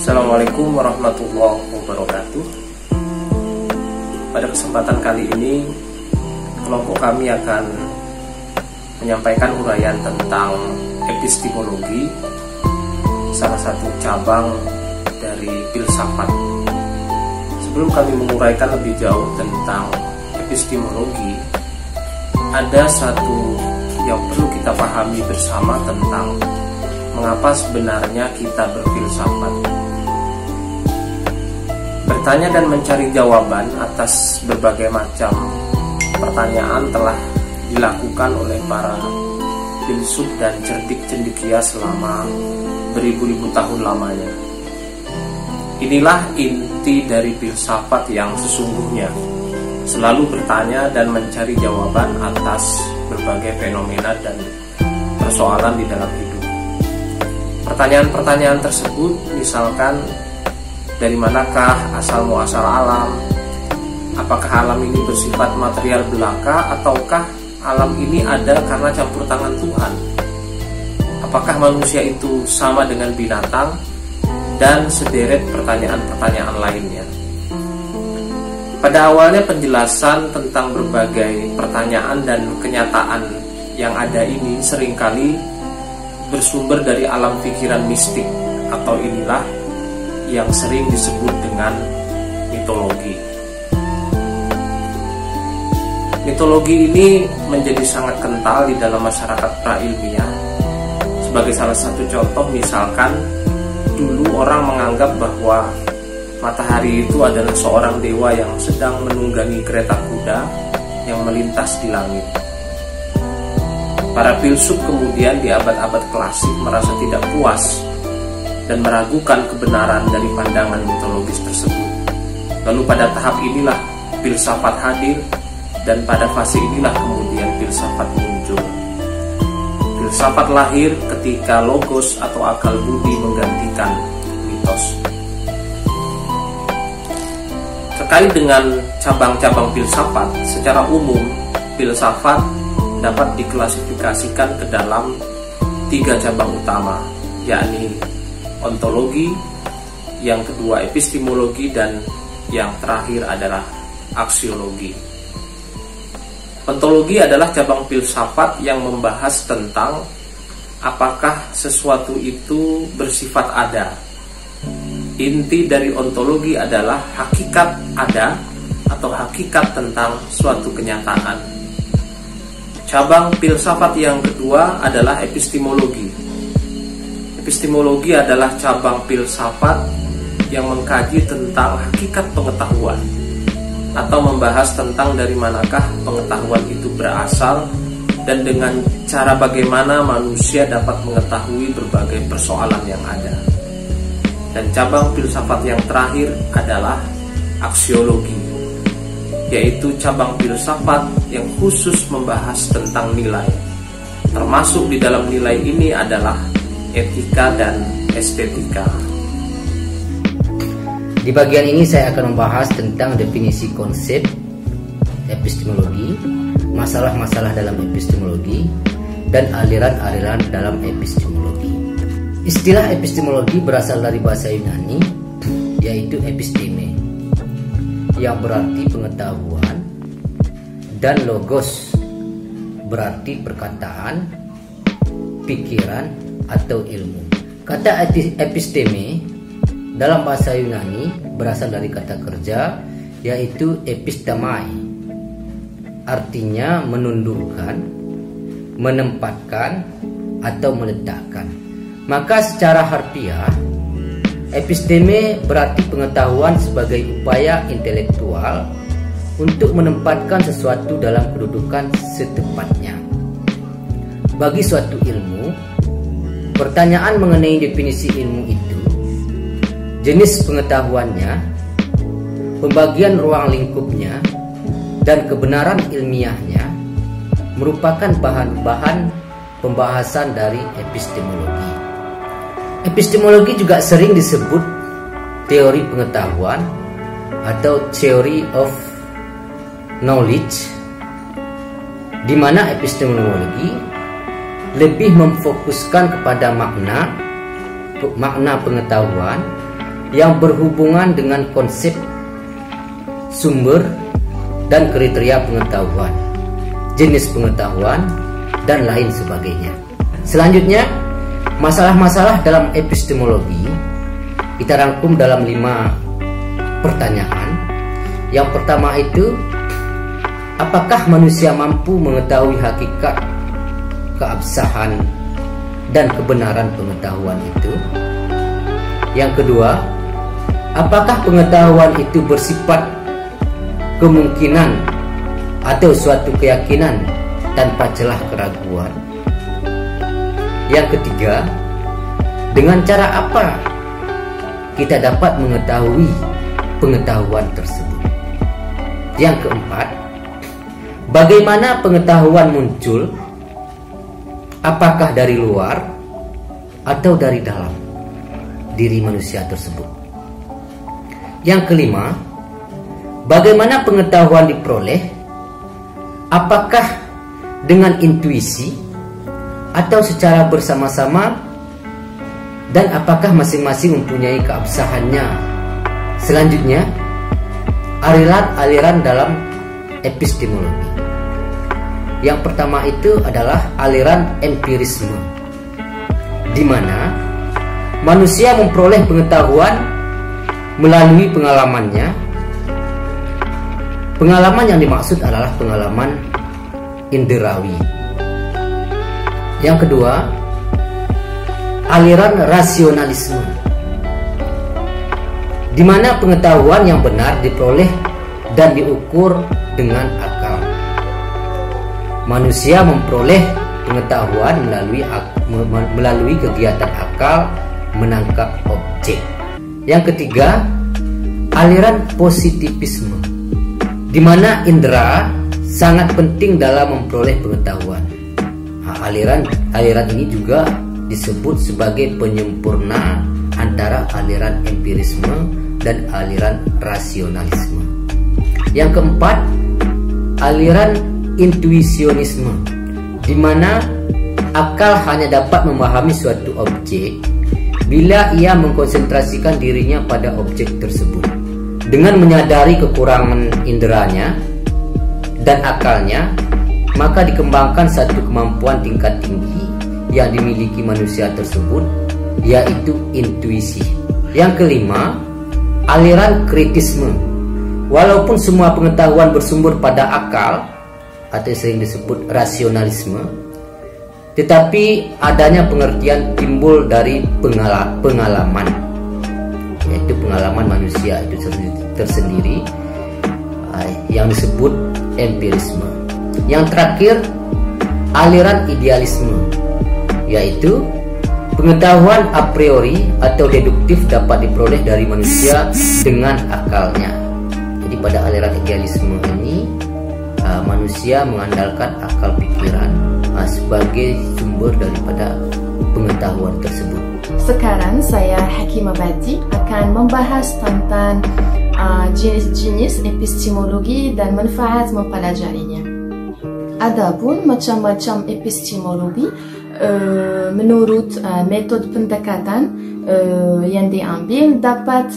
Assalamualaikum warahmatullahi wabarakatuh. Pada kesempatan kali ini, kelompok kami akan menyampaikan uraian tentang epistemologi, salah satu cabang dari filsafat. Sebelum kami menguraikan lebih jauh tentang epistemologi, ada satu yang perlu kita pahami bersama tentang mengapa sebenarnya kita berfilsafat. Bertanya dan mencari jawaban atas berbagai macam pertanyaan telah dilakukan oleh para filsuf dan cerdik-cendekia selama beribu-ribu tahun lamanya. Inilah inti dari filsafat yang sesungguhnya, selalu bertanya dan mencari jawaban atas berbagai fenomena dan persoalan di dalam hidup. Pertanyaan-pertanyaan tersebut misalkan, dari manakah asal muasal alam? Apakah alam ini bersifat material belaka ataukah alam ini ada karena campur tangan Tuhan? Apakah manusia itu sama dengan binatang? Dan sederet pertanyaan-pertanyaan lainnya. Pada awalnya penjelasan tentang berbagai pertanyaan dan kenyataan yang ada ini seringkali bersumber dari alam pikiran mistik, atau inilah yang sering disebut dengan mitologi. Mitologi ini menjadi sangat kental di dalam masyarakat prailmiah. Sebagai salah satu contoh, misalkan dulu orang menganggap bahwa matahari itu adalah seorang dewa yang sedang menunggangi kereta kuda yang melintas di langit. Para filsuf kemudian di abad-abad klasik merasa tidak puas dan meragukan kebenaran dari pandangan mitologis tersebut. Lalu pada tahap inilah filsafat hadir, dan pada fase inilah kemudian filsafat muncul. Filsafat lahir ketika logos atau akal budi menggantikan mitos. Terkait dengan cabang-cabang filsafat, secara umum filsafat dapat diklasifikasikan ke dalam 3 cabang utama, yakni ontologi, yang kedua epistemologi, dan yang terakhir adalah aksiologi. Ontologi adalah cabang filsafat yang membahas tentang apakah sesuatu itu bersifat ada. Inti dari ontologi adalah hakikat ada atau hakikat tentang suatu kenyataan. Cabang filsafat yang kedua adalah epistemologi. Epistemologi adalah cabang filsafat yang mengkaji tentang hakikat pengetahuan, atau membahas tentang dari manakah pengetahuan itu berasal dan dengan cara bagaimana manusia dapat mengetahui berbagai persoalan yang ada. Dan cabang filsafat yang terakhir adalah aksiologi, yaitu cabang filsafat yang khusus membahas tentang nilai. Termasuk di dalam nilai ini adalah etika dan estetika. Di bagian ini saya akan membahas tentang definisi konsep epistemologi, masalah-masalah dalam epistemologi, dan aliran-aliran dalam epistemologi. Istilah epistemologi berasal dari bahasa Yunani, yaitu episteme, yang berarti pengetahuan, dan logos berarti perkataan, pikiran, atau ilmu. Kata episteme dalam bahasa Yunani berasal dari kata kerja, yaitu epistemai, artinya menundukkan, menempatkan, atau meletakkan. Maka secara harfiah, episteme berarti pengetahuan sebagai upaya intelektual untuk menempatkan sesuatu dalam kedudukan setepatnya. Bagi suatu ilmu, pertanyaan mengenai definisi ilmu itu, jenis pengetahuannya, pembagian ruang lingkupnya, dan kebenaran ilmiahnya merupakan bahan-bahan pembahasan dari epistemologi. Epistemologi juga sering disebut teori pengetahuan atau theory of knowledge, di mana epistemologi lebih memfokuskan kepada makna pengetahuan yang berhubungan dengan konsep, sumber, dan kriteria pengetahuan, jenis pengetahuan, dan lain sebagainya. Selanjutnya, masalah-masalah dalam epistemologi kita rangkum dalam 5 pertanyaan. Yang pertama itu, apakah manusia mampu mengetahui hakikat, keabsahan, dan kebenaran pengetahuan itu? Yang kedua, apakah pengetahuan itu bersifat kemungkinan atau suatu keyakinan tanpa celah keraguan? Yang ketiga, dengan cara apa kita dapat mengetahui pengetahuan tersebut? Yang keempat, bagaimana pengetahuan muncul? Apakah dari luar atau dari dalam diri manusia tersebut? Yang kelima, bagaimana pengetahuan diperoleh? Apakah dengan intuisi atau secara bersama-sama, dan apakah masing-masing mempunyai keabsahannya? Selanjutnya, aliran dalam epistemologi. Yang pertama itu adalah aliran empirisme, di mana manusia memperoleh pengetahuan melalui pengalamannya. Pengalaman yang dimaksud adalah pengalaman inderawi. Yang kedua, aliran rasionalisme, di mana pengetahuan yang benar diperoleh dan diukur dengan akal. Manusia memperoleh pengetahuan melalui kegiatan akal menangkap objek. Yang ketiga, aliran positivisme, di mana indera sangat penting dalam memperoleh pengetahuan. Aliran ini juga disebut sebagai penyempurna antara aliran empirisme dan aliran rasionalisme. Yang keempat, aliran intuisionisme, di mana akal hanya dapat memahami suatu objek bila ia mengkonsentrasikan dirinya pada objek tersebut. Dengan menyadari kekurangan inderanya dan akalnya, maka dikembangkan satu kemampuan tingkat tinggi yang dimiliki manusia tersebut, yaitu intuisi. Yang kelima, aliran kritisme. Walaupun semua pengetahuan bersumber pada akal atau sering disebut rasionalisme, tetapi adanya pengertian timbul dari pengalaman, yaitu pengalaman manusia itu tersendiri, yang disebut empirisme. Yang terakhir, aliran idealisme, yaitu pengetahuan a priori atau deduktif dapat diperoleh dari manusia dengan akalnya. Jadi pada aliran idealisme ini, manusia mengandalkan akal pikiran sebagai sumber daripada pengetahuan tersebut. Sekarang saya Hakimah Badi akan membahas tentang jenis-jenis epistemologi dan manfaat mempelajarinya. Adapun macam-macam epistemologi menurut metode pendekatan yang diambil dapat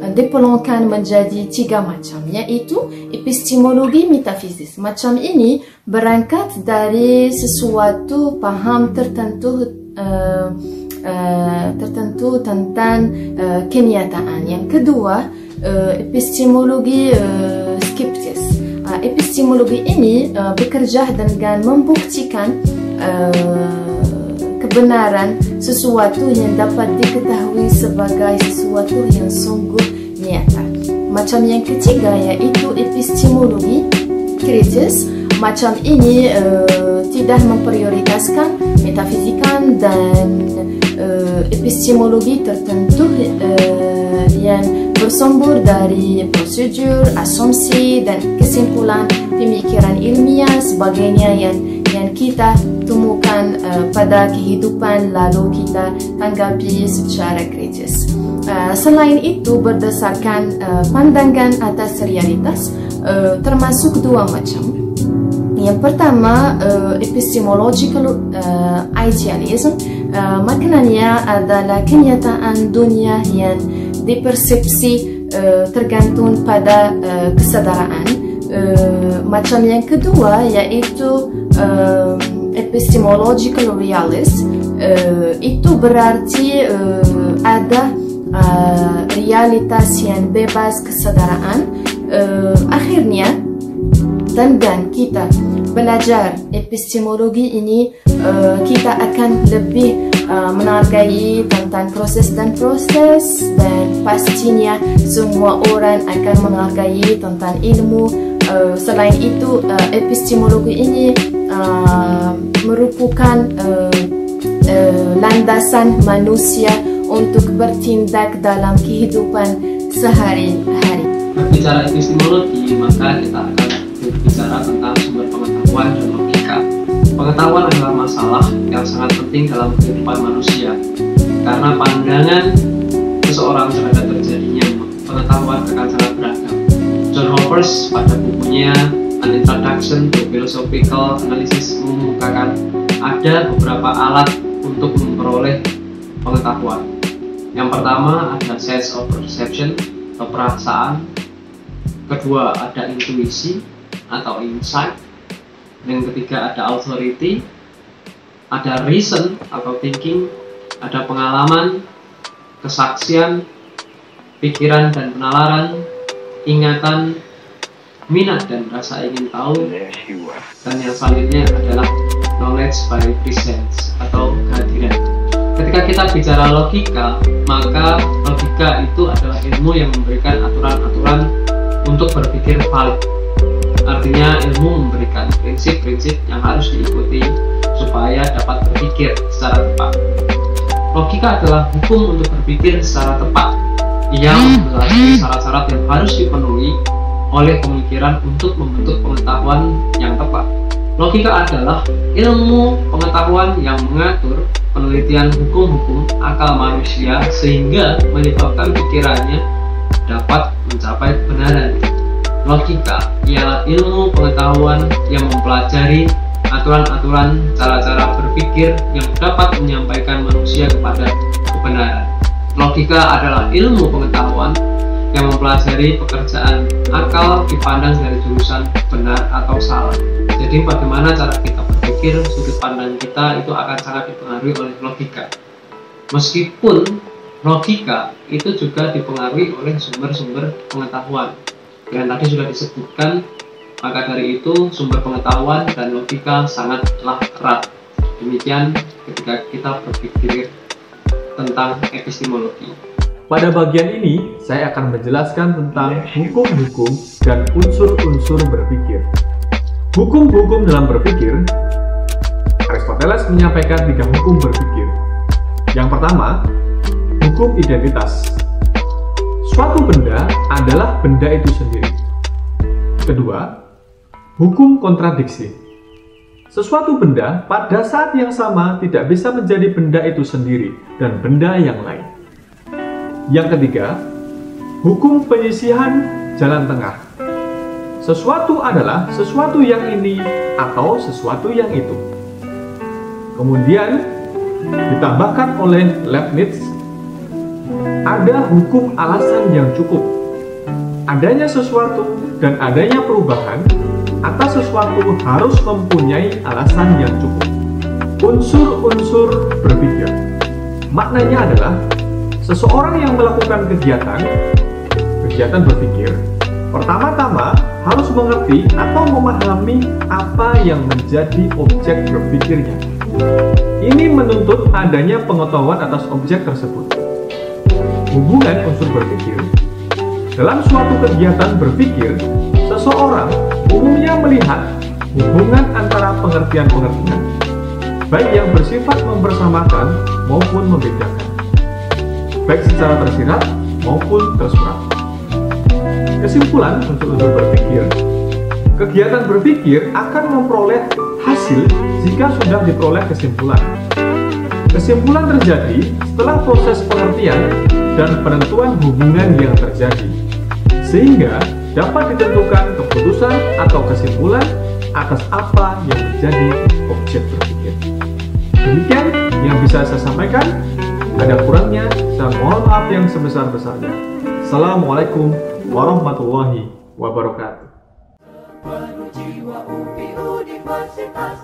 dipolongkan menjadi 3 macam, yaitu epistemologi metafizik. Macam ini berangkat dari sesuatu paham tertentu tentang kenyataan. Yang kedua, epistemologi skeptis. Epistemologi ini bekerja dengan membuktikan kebenaran sesuatu yang dapat diketahui sebagai sesuatu yang sungguh nyata. Macam yang ketiga yaitu epistemologi kritis. Macam ini tidak memprioritaskan metafizikan dan epistemologi tertentu yang bersumber dari prosedur, asumsi dan kesimpulan pemikiran ilmiah sebagainya yang kita temukan pada kehidupan lalu kita tanggapi secara kritis. Selain itu, berdasarkan pandangan atas realitas termasuk 2 macam. Yang pertama, epistemological idealism, maknanya adalah kenyataan dunia yang dipersepsi tergantung pada kesadaran. Macam yang kedua yaitu epistemological realist. Itu berarti ada realitas yang bebas kesadaran. Akhirnya dengan kita belajar epistemologi ini, kita akan lebih menghargai tentang proses, dan pastinya semua orang akan menghargai tentang ilmu. Selain itu, epistemologi ini merupakan landasan manusia untuk bertindak dalam kehidupan sehari-hari. Berbicara epistemologi, maka kita akan berbicara tentang sumber pengetahuan dan logika. Pengetahuan adalah masalah yang sangat penting dalam kehidupan manusia, karena pandangan seseorang terhadap terjadinya pengetahuan akan sangat beragam. John Ropers pada bukunya An Introduction to Philosophical Analysis mengemukakan ada beberapa alat untuk memperoleh pengetahuan. Yang pertama ada sense of perception atau perasaan. Kedua ada intuisi atau insight. Yang ketiga ada authority, ada reason atau thinking, ada pengalaman, kesaksian, pikiran dan penalaran, ingatan, minat dan rasa ingin tahu, dan yang selanjutnya adalah knowledge by presence atau kehadiran. Ketika kita bicara logika, maka logika itu adalah ilmu yang memberikan aturan-aturan untuk berpikir valid. Artinya ilmu memberikan prinsip-prinsip yang harus diikuti supaya dapat berpikir secara tepat. Logika adalah hukum untuk berpikir secara tepat. Ia memiliki syarat-syarat yang harus dipenuhi oleh pemikiran untuk membentuk pengetahuan yang tepat. Logika adalah ilmu pengetahuan yang mengatur penelitian hukum-hukum akal manusia sehingga menyebabkan pikirannya dapat mencapai kebenaran. Logika ialah ilmu pengetahuan yang mempelajari aturan-aturan cara-cara berpikir yang dapat menyampaikan manusia kepada kebenaran. Logika adalah ilmu pengetahuan yang mempelajari pekerjaan akal dipandang dari jurusan benar atau salah. Jadi bagaimana cara kita berpikir, sudut pandang kita itu akan sangat dipengaruhi oleh logika. Meskipun logika itu juga dipengaruhi oleh sumber-sumber pengetahuan yang tadi sudah disebutkan, maka dari itu sumber pengetahuan dan logika sangatlah erat. Demikian ketika kita berpikir tentang epistemologi. Pada bagian ini, saya akan menjelaskan tentang hukum-hukum dan unsur-unsur berpikir. Hukum-hukum dalam berpikir, Aristoteles menyampaikan 3 hukum berpikir. Yang pertama, hukum identitas. Suatu benda adalah benda itu sendiri. Kedua, hukum kontradiksi. Sesuatu benda pada saat yang sama tidak bisa menjadi benda itu sendiri dan benda yang lain. Yang ketiga, hukum penyisihan jalan tengah. Sesuatu adalah sesuatu yang ini atau sesuatu yang itu. Kemudian ditambahkan oleh Leibniz, ada hukum alasan yang cukup. Adanya sesuatu dan adanya perubahan atas sesuatu harus mempunyai alasan yang cukup. Unsur-unsur berpikir. Maknanya adalah seseorang yang melakukan kegiatan berpikir, pertama-tama harus mengerti atau memahami apa yang menjadi objek berpikirnya. Ini menuntut adanya pengetahuan atas objek tersebut. Hubungan unsur berpikir. Dalam suatu kegiatan berpikir, seseorang umumnya melihat hubungan antara pengertian-pengertian, baik yang bersifat mempersamakan maupun membedakan, baik secara tersirat maupun tersurat. Kesimpulan unsur-unsur berpikir. Kegiatan berpikir akan memperoleh hasil jika sudah diperoleh kesimpulan. Kesimpulan terjadi setelah proses pengertian dan penentuan hubungan yang terjadi, sehingga dapat ditentukan keputusan atau kesimpulan atas apa yang menjadi objek berpikir. Demikian yang bisa saya sampaikan. Ada kurangnya, saya mohon maaf. maaf yang sebesar-besarnya. Assalamualaikum warahmatullahi wabarakatuh. Jiwa UPI Universitas